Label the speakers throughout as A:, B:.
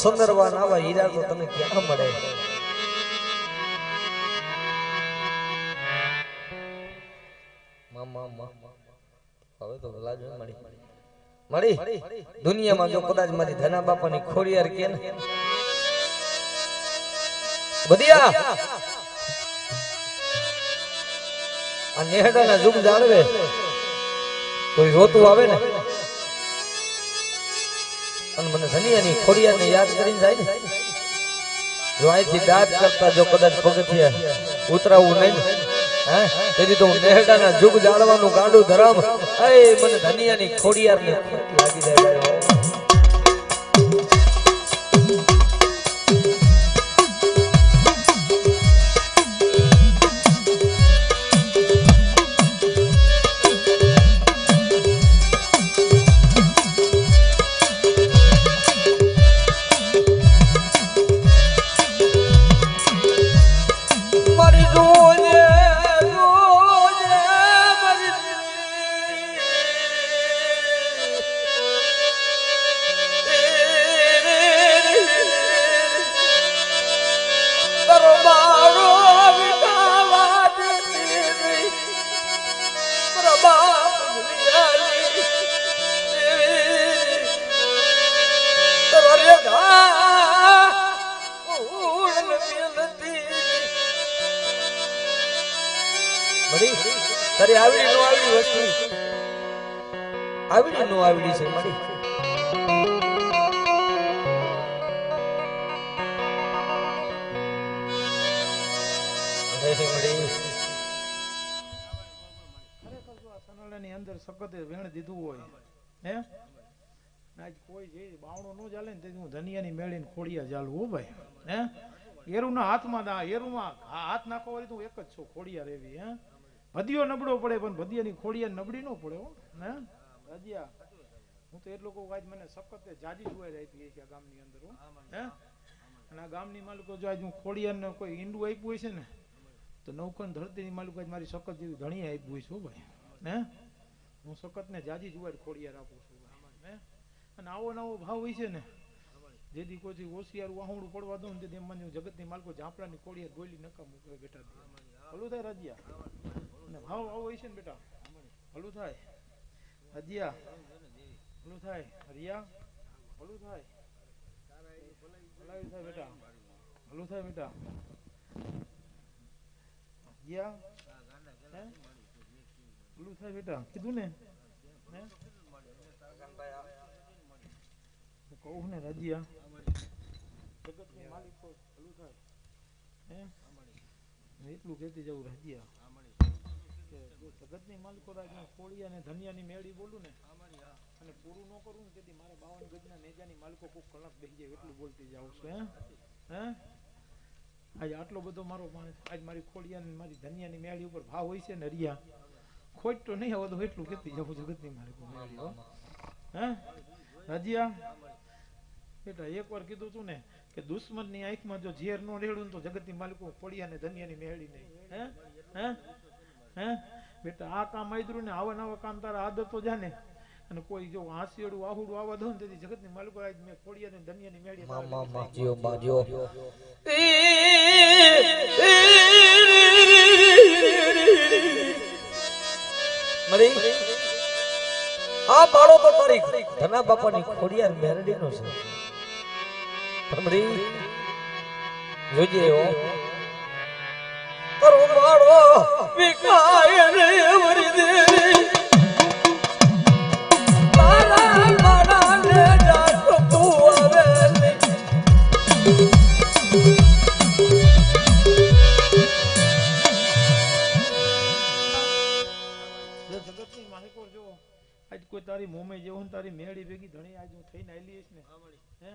A: સુંદરવાન આવા હીરા તો તને ક્યાં મળે? હવે તો લાજ મળી દુનિયામાં જો કદાચ મારી ધના બાપાની ખોડિયાર કે ને બધિયા આ નેહડાના જુગ જાળવે કોઈ રોતું આવે ને અને મને ધનિયાની ખોડિયારને યાદ કરીને જાય ને જો અહીંથી દાંત કરતા જો કદાચ પગથિયા ઉતરાવું નહીં હે તેથી તો નેહડાના જુગ જાળવાનું ગાડું ધરામ એ મને ધનિયાની ખોડિયારને લાગી જાય તારી આવડી નો આવડી વસ્તુ આવડી નો આવડી છે મારી
B: સનોડાની અંદર સખત વેણ દીધું હોય હે આજ કોઈ જે બાવણો નો ચાલે ને તેથી હું ધનિયાની મેળીને ખોડિયા ચાલુ હો ભાઈ હે એરુના હાથમાં એરુમાં હાથ નાખવા વાળી તું એક જ છો ખોડિયા રેવી હે ભદિયો નબળો પડે પણ ભદિયાની ખોડિયા નબળી નો પડે હો હે રાજીયા હું તો એટલો કહું આજ મને સખત જાજી જોઈ રહી છે ગામની અંદર હો હે અને આ ગામની માલિકો જો આજ હું ખોડિયાને કોઈ ઈંડું આપ્યું હોય છે ને તો નૌકન ધરતીની માલિકો આજ મારી સખત જેવી ઘણી આપ્યું હોય છે ભાઈ હે હું સખતને જાજી જોઈ ખોડિયાર આપું છું હે અને આવો નવો ભાવ હોય છે ને જેથી કોઈ હોશિયાર વાહુડું પડવા દઉં ને તેથી મને જગતની માલિકો ઝાપડાની ખોડિયાર બોલી નકામું કરે બેટા ભલું થાય રાજીયા અને ભાવ આવો હોય છે ને બેટા ભલું થાય રાજીયા ભલું થાય હરિયા ભલું થાય ભલાઈ થાય બેટા ભલું થાય બેટા હરિયા ભલું થાય બેટા કીધું ને કહું ને રાજીયા જગતની માલિકો ભલું થાય હે એટલું કહેતી જવું રાજીયા જગતની માલિકો ખોડિયા ને ધનિયાની મેળી બોલું ને અને પૂરું ન કરું ને તેથી મારે 52 ગજના નેજાની માલિકો કોક કલાક બેસી જાય એટલું બોલતી જાઉં છું હે આજ આટલો બધો મારો આજ મારી ખોડિયા ને મારી ધનિયાની મેળી ઉપર ભાવ હોય છે ને હરિયા ખોટ તો નહીં આવે તો એટલું કહેતી જાઉં જગતની માલિકો મેળી હે રાજીયા બેટા એક વાર કીધું તું ને કે દુશ્મનની આંખમાં જો ઝેર નો રેડું ને તો જગતની માલિકો ખોડિયા ને ધનિયાની મેળી નહીં હે હે હે બેટા આ કામ આદરું ને આવા નવા કામ તારા આદતો જાને અને કોઈ જો હાંસિયડું આહુડું આવવા દઉં ને તેથી જગતની માલિકો આજ મેં ખોડિયા ને ધનિયાની મેળી
A: મળી આ બાળો તો તારી ધના બાપાની ખોડિયાર મેરડી નો છે મળી જોજે હો તારો બાળો વિકાય રે વરી દે તારા બાળા ને જાત તું આવે
B: જગતની માલિકો જો આજ કોઈ તારી મોમે જેવું તારી મેળી ભેગી ધણી આજ હું થઈને આવેલી છે ને હે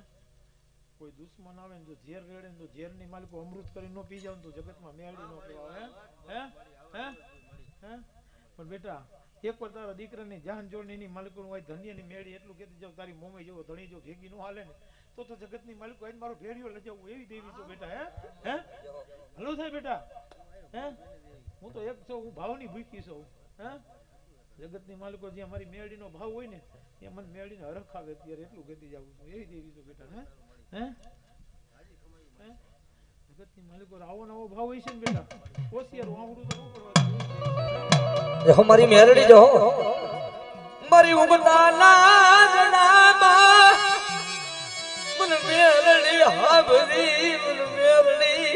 B: કોઈ દુશ્મન આવે ને જો ઝેર રેડે ને તો ઝેરની માલિકો અમૃત કરી ન પી જાવ તો જગતમાં મેળી નો કહેવાય હે હે હે પણ બેટા એક વાર તારા દીકરાની જાન જોડની માલિકો નું ધનિયાની મેળી એટલું કહેતી જાવ તારી મોમે જેવો ધણી જો ભેગી નો હાલે ને તો જગતની માલિકો આજ મારો ભેડિયો લજાવું એવી દેવી છો બેટા હે હે હલો થાય બેટા હે હું તો એક છું હું ભાવની ભૂખી છું હે જગતની માલિકો જે અમારી મેળીનો ભાવ હોય ને એ મને મેળીને હરખ આવે ત્યારે એટલું કહેતી જાવું છું એવી દેવી છો બેટા હે હે હે? જગતની માલિકો આવો નવો ભાવ હોય છે ને બેટા હોશિયાર વાંગડું તો ન પડવા
A: જો મારી મેરડી જો મારી ઉગતા નાજનામાં મન મેરડી હાબરી મન મેરડી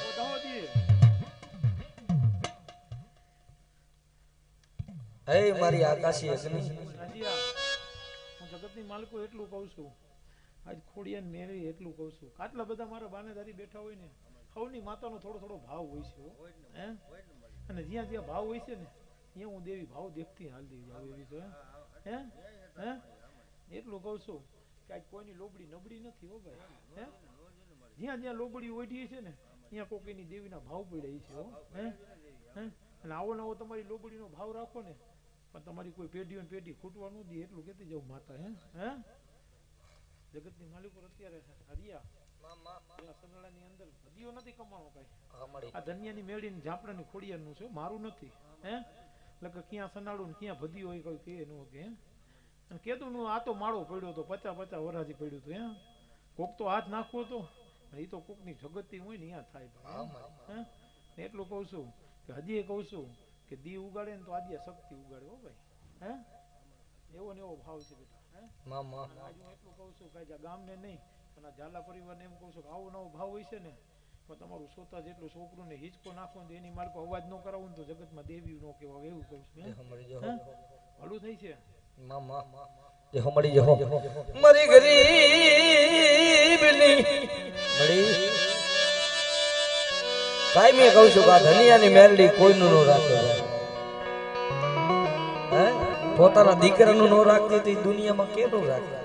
B: વધાવો દઈએ
A: હે મારી આકાશી અગ્નિ
B: રાજીયા હું જગતની માલિકો એટલું કહું છું આજ ખોડિયાને મેળવી એટલું કહું છું આટલા બધા મારા બાનેદારી બેઠા હોય ને સૌની માતાનો થોડો થોડો ભાવ હોય છે હો. હે અને જ્યાં જ્યાં ભાવ હોય છે ને ત્યાં હું દેવી ભાવ દેખતી હાલતી જાવ એવી છે હે હે એટલું કહું છું કે આજ કોઈની લોબડી નબળી નથી હો ભાઈ હે જ્યાં જ્યાં લોબડી ઓઢી છે ને ત્યાં કોકીની દેવીના ભાવ પડ્યા છે હો હે હે અને આવો નવો તમારી લોબડીનો ભાવ રાખો ને પણ તમારી કોઈ પેઢીઓ ને પેઢી ખૂટવા ન દે એટલું કહેતી જાવ માતા હે હે જગતની માલિકો અત્યારે હરિયા સનડાની અંદર હદીઓ નથી કમાણો કઈ આ ધનિયાની મેળીને ઝાપડાની ખોડિયાનું છે મારું નથી હે એટલે કે ક્યાં સનાડું ને ક્યાં ભદીઓ હોય કોઈ કે નો કે અને કેતું નું આ તો માળો પડ્યો તો 50 વરાજી પડ્યું હતું હે કોક તો હાથ નાખવો તો એ તો કોકની જગતની હોય ને ત્યાં થાય હે એટલું કહું છું કે હજી કહું છું કે દી ઉગાડે ને તો આજે શક્તિ ઉગાડે હો ભાઈ હે એવો ને એવો ભાવ છે બેટા હે મામા આજ હું એટલું કહું છું કે ગામને નહીં પણ આ ઝાલા પરિવારને એમ કહું છું કે આવો નવો ભાવ હોય છે ને પણ તમારું સોતા જેટલું છોકરું ને હિંચકો નાખો ને એની માર્કો અવાજ ન કરાવું ને તો જગતમાં દેવી ન કહેવાય એવું કહું છું હળું થઈ છે
A: મામા જે હમડી જો મારી ગરીબની મળી કાઈ મેં કહું છું કે આ ધનિયાની મેરડી કોઈનું ન રાખે હે પોતાના દીકરાનું ન રાખતી તો દુનિયામાં કેનું રાખે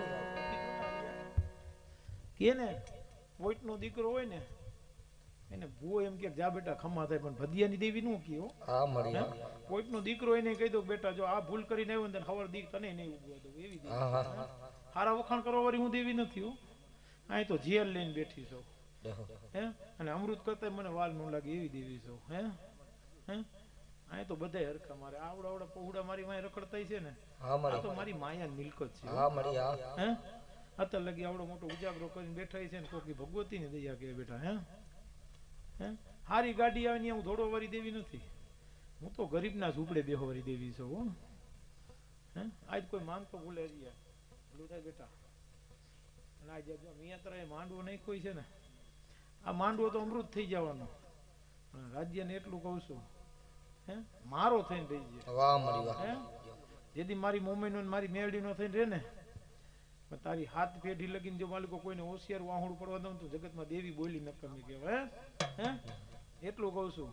B: કે ને પોઈટનો દીકરો હોય ને એને ભૂવો એમ કે જા બેટા ખમા થાય પણ ભદિયાની દેવી નું કયો
A: હા મળી
B: પોઈટનો દીકરો એને કહી દો બેટા જો આ ભૂલ કરીને આવ્યો ને ખબર દીક તને નહીં ઉગવા દો એવી દેવી હારા વખાણ કરવા વાળી હું દેવી નથી હો અહીં તો જેલ લઈને બેઠી છો હે અને અમૃત કરતા મને વાલ ન લાગે એવી દેવી છો હે હે અહીં તો બધા હરખા મારે આવડા પહોળા મારી માય રખડતા છે ને આ તો મારી માયા મિલકત છે
A: હા મળી
B: હે અત્યારે લગી આવડો મોટો ઉજાગરો કરીને બેઠા છે ને કોકી ભગવતી ને દયા કે બેટા હે હે હારી ગાડી આવે ને હું ધોડો વાળી દેવી નથી હું તો ગરીબના ઝૂંપડે બેહો વાળી દેવી છું હો હે આજ કોઈ માંગતો ભૂલે રહ્યા ભૂલું થાય બેટા અને આજે જો મિયાત્રાએ માંડવો નહીં કોઈ છે ને આ માંડવો તો અમૃત થઈ જવાનો રાજ્યને એટલું કહું છું હે મારો થઈને રહી જાય
A: વાહ મળી વાહ
B: હે જેથી મારી મોમેનો મારી મેળડીનો થઈને રહે ને તારી હાથ પેઢી લગીને જો માલિકો કોઈને હોશિયાર વાહુડું પડવા દઉં તો જગતમાં દેવી બોલી નકમી કહેવાય હે એટલું કહું છું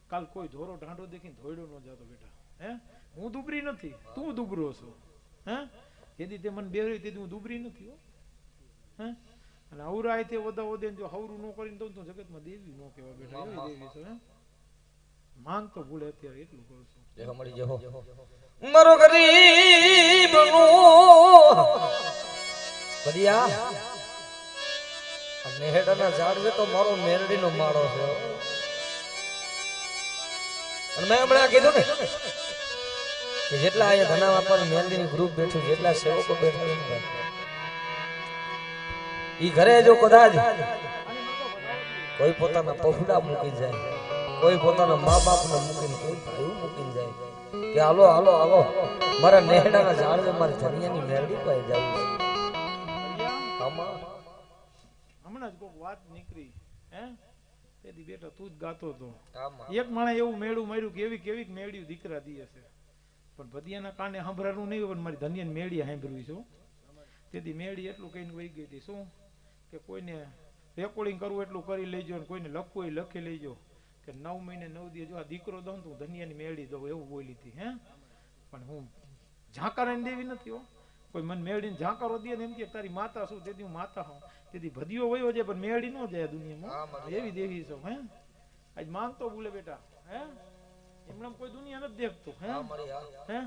B: કાલ કોઈ ધોરો ઢાંડો દેખીને ધોયડો ન જાતો બેટા હે હું દુબરી નથી તું દુબરો છો હે જેથી તે મને બેરી તેથી હું દુબરી નથી હો હે અને અવરાય તે વધા વધે જો હવરું ન કરીને દઉં તો જગતમાં દેવી ન કહેવાય બેટા એવી દેવી છે હે માંગ તો ભૂલે અત્યારે એટલું કહું છું
A: જે મળી જો મારો ગરીબ નો બડિયા આ નેહડાના ઝાડવે તો મારો મેરડીનો માળો છે અને મેં હમણાં કીધું ને કે જેટલા અહીંયા ધના બાપાની મેરડીની ગ્રુપ બેઠું જેટલા સેવકો બેઠા છે ને ઈ ઘરે જો કદાચ કોઈ પોતાના પફડા મૂકી જાય કોઈ પોતાના મા બાપને મૂકીને કોઈ ભાઈ મૂકીને જાય કે હાલો હાલો હાલો મારા નેહડાના ઝાડવે મારી ધનિયાની મેરડી પાસે જવું છે
B: હમણાં જ કોઈક વાત નીકળી હે તેથી બેટા તું જ ગાતો હતો એક માણસ એવું મેળું માર્યું કેવી કેવી મેળ્યું દીકરા દીએ છે પણ ભદિયાના કાને સાંભળવાનું નહીં પણ મારી ધનિયાની મેળી સાંભળવી છું તેથી મેળી એટલું કહીને વહી ગઈ હતી શું કે કોઈને રેકોર્ડિંગ કરવું એટલું કરી લેજો ને કોઈને લખવું એ લખી લેજો કે 9 મહિને 9 દિવસ જો આ દીકરો દઉં તો ધનિયાની મેળી દઉં એવું બોલી હતી હે પણ હું ઝાંકારાની દેવી નથી હો કોઈ મને મેળીને ઝાંકારો દે ને એમ કે તારી માતા શું તેથી હું માતા હોઉં તેથી ભદીઓ વયો જાય પણ મેળી ન જાય દુનિયામાં એવી દેવી છું હે આજ માંગતો ભૂલે બેટા હે એમણે કોઈ દુનિયા નથી દેખતું હે હે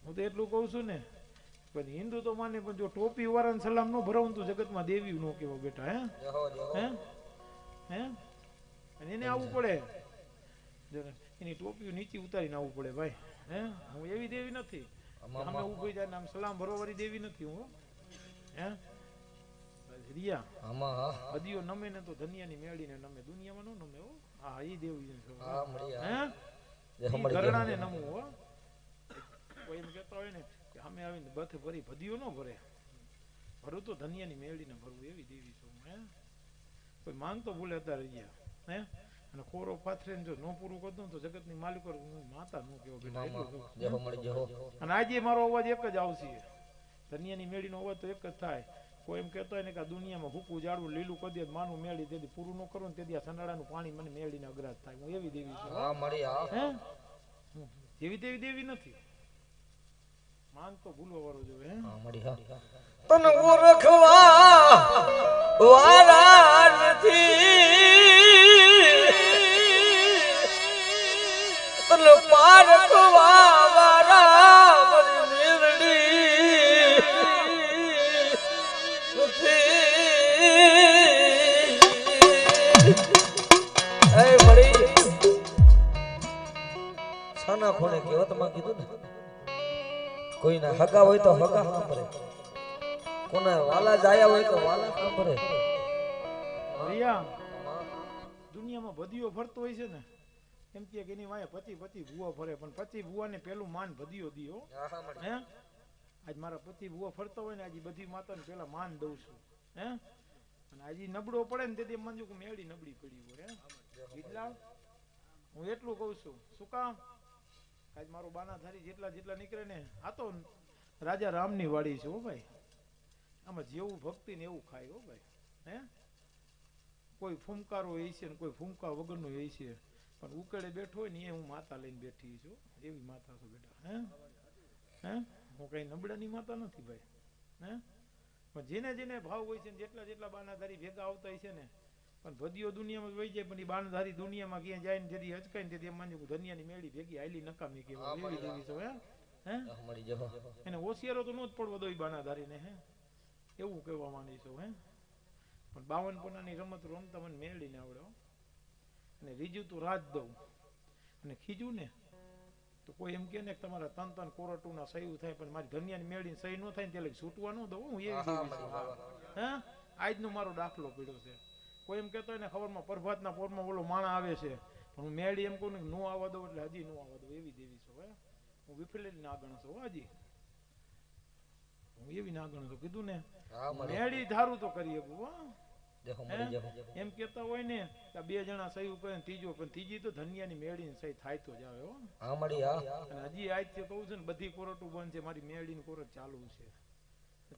B: હું તો એટલું કહું છું ને પણ હિન્દુ તો માને પણ જો ટોપી વાળાને સલામ ન ભરાવું તો જગતમાં દેવી ન કેવો બેટા હે હે હે અને એને આવવું પડે એની ટોપી નીચે ઉતારીને આવવું પડે ભાઈ હે હું એવી દેવી નથી અમે ઉભી જાય આમ સલામ ભરવાવાળી દેવી નથી હું હે રિયા
A: આમાં હા
B: બદીઓ નમે ને તો ધનિયાની મેળીને નમે, દુનિયામાં નો નમે હો. હા ઈ દેવી છે
A: હા મળી
B: હે
A: જે
B: ઈ
A: હમણાં
B: ઘરણાને નમવું હો. કોઈ એમ કહેતા હોય ને કે અમે આવીને બથે ભરી ભદીઓ ન ભરે, ભરું તો ધનિયાની મેળીને ભરવું, એવી દેવી છું હે. કોઈ માંગતો ભૂલે અત્યારે રહ્યા હે, અને ખોરો પાથરે જો ન પૂરું કરી દઉં તો જગતની માલિકો હું માતા નો કેવો બેટા એટલું કહું.
A: જે મળી જે હો
B: અને આજે મારો અવાજ એક જ આવશે, ધનિયાની મેળીનો અવાજ તો એક જ થાય. કોઈ એમ કહેતો હોય ને કે આ દુનિયામાં હુકું જાડવું લીલું કરી દે માનું મેળી તેથી પૂરું ન કરું ને તેથી આ સંડાળાનું પાણી મને મેળીને અગ્રાજ થાય. હું એવી દેવી છું
A: હા મળી હા
B: હે, જેવી તેવી દેવી નથી. માંગ તો ભૂલવા વાળો જોવે હે.
A: હા મળી હા તન ઓળખવા વાળા નથી, તન પારખવા વાળા મારી મેરડી નથી. એ મળી સાના ખોણે કહેવતમાં કીધું ને, કોઈના હગા હોય તો હગા સાંભળે, કોના વાલા જાયા હોય તો વાલા સાંભળે.
B: રિયા દુનિયામાં ભદીઓ ફરતો હોય છે ને, એમ કે એની વાંહે 25 ભૂવા ફરે, પણ 25 ભૂવાને પેલું માન ભદીઓ દીયો હે. આજ મારા 25 ભૂવા ફરતા હોય ને, આજે બધી માતાને પેલા માન દઉં છું હે. અને આજે નબળો પડે ને તેથી મંજુ કે મેળી નબળી પડી હોય હે. એટલા હું એટલું કહું છું, શું કામ આજ મારો બાનાધારી જેટલા નીકળે ને, આ તો રાજા રામની વાડી છે હો ભાઈ. આમાં જેવું ભક્તિ ને એવું ખાય હો ભાઈ હે. કોઈ ફૂમકારો હોય છે ને કોઈ ફૂમકા વગરનો હોય છે, પણ ઉકેડે બેઠો હોય ને એ હું માતા લઈને બેઠી છું, એવી માતા છું બેટા હે. હે હું કઈ નબળાની માતા નથી ભાઈ હે. પણ જેને જેને ભાવ હોય છે ને જેટલા બાનાધારી ભેગા આવતા હોય છે ને, પણ ભદીઓ દુનિયામાં વહી જાય, પણ એ બાણધારી દુનિયામાં ક્યાં જાય ને જેથી અચકાય ને તેથી એમ માન્યું ધનિયાની મેળી ભેગી આયલી નકામી કેવા એવી દેવી છો હે. એને હોશિયારો તો નો જ પડવો દો બાણાધારીને હે, એવું કહેવા માંડી છો હે. પણ 52 પોનાની રમત રમતા મને મેળીને આવડે, અને રીજું તું રાજ દઉં અને ખીજું ને તો કોઈ એમ કે ને તમારા તન કોરટુના સહી થાય, પણ મારી ધનિયાની મેળીને સહી ન થાય ને એટલે છૂટવા ન દઉં હું એવી દેવી છું હે. આજનો મારો દાખલો પીડ્યો છે. કોઈ એમ કહેતો હોય ને ખબરમાં પ્રભાતના પોરમાં ઓલો માણા આવે છે, પણ હું મેળી એમ કહું ને નો આવવા દઉં એટલે હજી નો આવવા દઉં, એવી દેવી છું હે. હું વિફલેલી ના ગણ છું હજી, હું એવી ના ગણ છું. કીધું ને મેળી ધારું તો કરી શકું એમ કેતા હોય ને કે 2 જણા સહી કરે ત્રીજો, પણ ત્રીજી તો ધનિયાની મેળીની સહી થાય તો જ આવે હો. અને હજી આજથી કહું છું ને બધી કોરટું બંધ છે, મારી મેળીની કોરટ ચાલુ છે.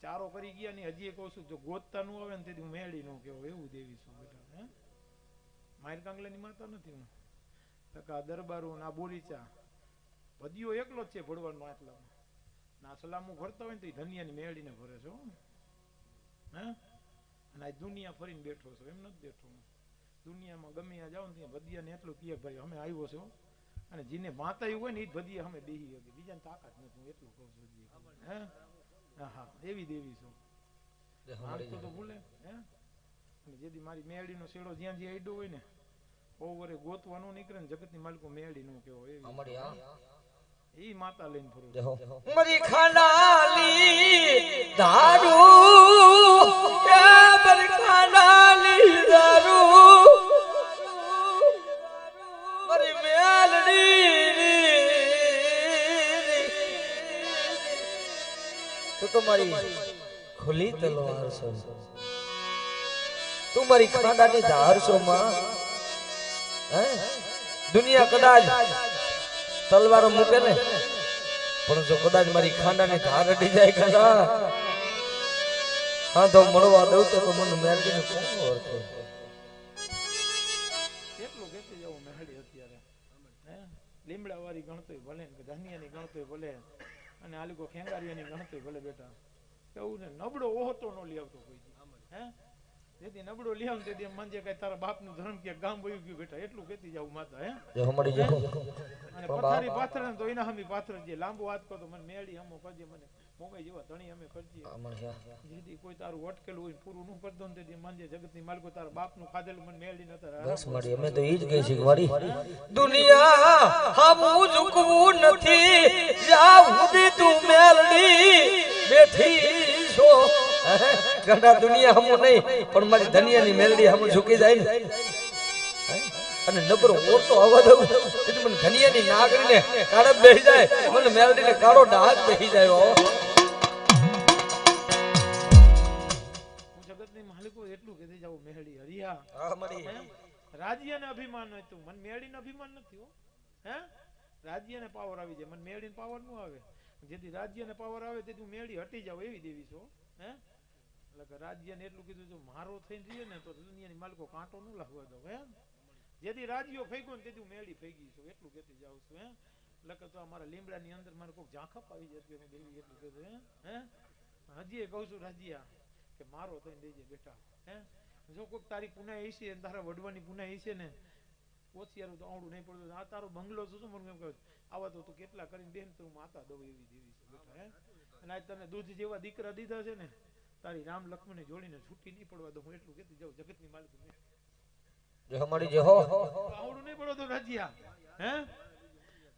B: ચારો કરી ગયા ને હજી કહું છું જો ગોતતા નું આવે ને તેથી હું મેળી નો કેવો એવું દેવી છું બેટા હે. મારી કાંગલાની માતા નથી હું, ટકા દરબારો ના બોરીચા ભદીઓ એકલો જ છે ભળવાનો આટલામાં ના સલામું ભરતા હોય ને તો ધનિયાની મેળીને ભરે છો હે. અને આ દુનિયા ફરીને બેઠો છો, એમ નથી બેઠો હું. દુનિયામાં ગમે ત્યાં જાઉં ને ત્યાં ભદિયાને એટલું કહે ભાઈ અમે આવ્યો છો, અને જેને માતા હોય ને એ જ ભદિયા અમે બેહી શકે, બીજાને તાકાત નથી, હું એટલું કહું છું હે. હા એવી દેવી છું. માણસો તો ભૂલે હે. અને જેથી મારી મેળીનો શેડો જ્યાં જ્યાં અડ્યો હોય ને બહુ વરે ગોતવા નો નીકળે ને જગતની માલિકો મેળી નો કેવો એવી એ માતા લઈને ફરું.
A: મરી ખાડાલી દારૂ એ મરી ખાડાલી દારૂ મરી મેલડી તો તમારી ખુલી તલવાર છો, તું મારી ખાડાની ધાર છો માં હે. દુનિયા કદાચ તલવારો મૂકે ને, પણ જો કદાચ મારી ખાંડાની ધાર અડી જાય ખરા હા તો મળવા દઉં તો મને મેરડીને કોણ ઓળખે.
B: કેટલું કેતી જવું મેહડી અત્યારે હે. લીમડા વાળી ગણતોય ભલે ને ધનિયાની ગણતોય ભલે, અને આ લોકો ખેંગારિયાની ગણતોય ભલે બેટા, એવું ને નબળો ઓહતો નો લઈ આવતો કોઈ હે. જેથી નબળો લઈ આવ તેથી મંજે કઈ તારા બાપનું ધર્મ કે ગામ વયું ગયું બેટા, એટલું કેતી જાવ માતા હે. અને પથારી પાથરે ને તો એના હમી પાથર જે લાંબો હાથ કરતો મને મેળી હમો કરજે, મને મોગાઈ જેવા ધણી અમે કરજે, જેથી કોઈ તારું અટકેલું હોય પૂરું ન કરતો ને તેથી મંજે જગતની માલિકો તારા બાપનું ખાધેલું મને મેળી નતા.
A: બસ મારી અમે તો ઈ જ કહી છે મારી દુનિયા હામું ઝૂકવું નથી, જ્યાં સુધી તું મેલડી બેઠી છો ગંડા દુનિયા હમું નહીં પણ મારી ધનિયાની મેલડી હમું ઝૂકી જાય ને અને નબરો ઓરતો અવાજ આવું એટલે મને ધનિયાની નાગરીને કાળા બેહી જાય મને મેલડીને કાળો ડાઘ બેહી જાય હો.
B: હું જગતની માલિકો એટલું કહેતી જાઉં મેહડી હરિયા
A: હા મારી
B: રાજ્યને અભિમાન હતું મને મેળીને અભિમાન નથી હો. હે રાજ્યને પાવર આવી જાય મને મેળીને પાવર ન આવે જેથી રાજ્યને પાવર આવે તેથી હું મેળી હટી જાવ એવી દેવી છો. હે એટલે કે રાજ્યને એટલું કીધું જો મારો થઈને જઈએ ને તો દુનિયાની માલિકો કાંટો ન લાગવા દો. હે જેથી રાજ્યો ફેંક્યો ને તેથી હું મેળી ફેંકી છું એટલું કહેતી જાઉં છું. હે એટલે તો અમારા લીમડાની અંદર મારે કોઈ ઝાંખપ આવી જતી હું દેવી એટલું કહેતું. હે હજી કહું છું રાજ્યા કે મારો થઈને દેજે બેટા. હે જો કોઈ તારી પુના એ છે તારા વડવાની પુના એ છે ને ઓછિયારું તો આવડું નહીં પડતું આ તારો બંગલો શું મને એમ કહે આવા તો તું કેટલા કરીને બેન તું માતા દઉં એવી દેવી છે બેટા. હે અને આજ તને દૂધ જેવા દીકરા દીધા છે ને તારી રામ લક્ષ્મણને જોડીને છૂટી નહીં પડવા દઉં હું એટલું કહેતી જાઉં જગતની માલિક
A: જો મળી જે હો
B: આવડું નહીં પડો તો રાજ્યા. હે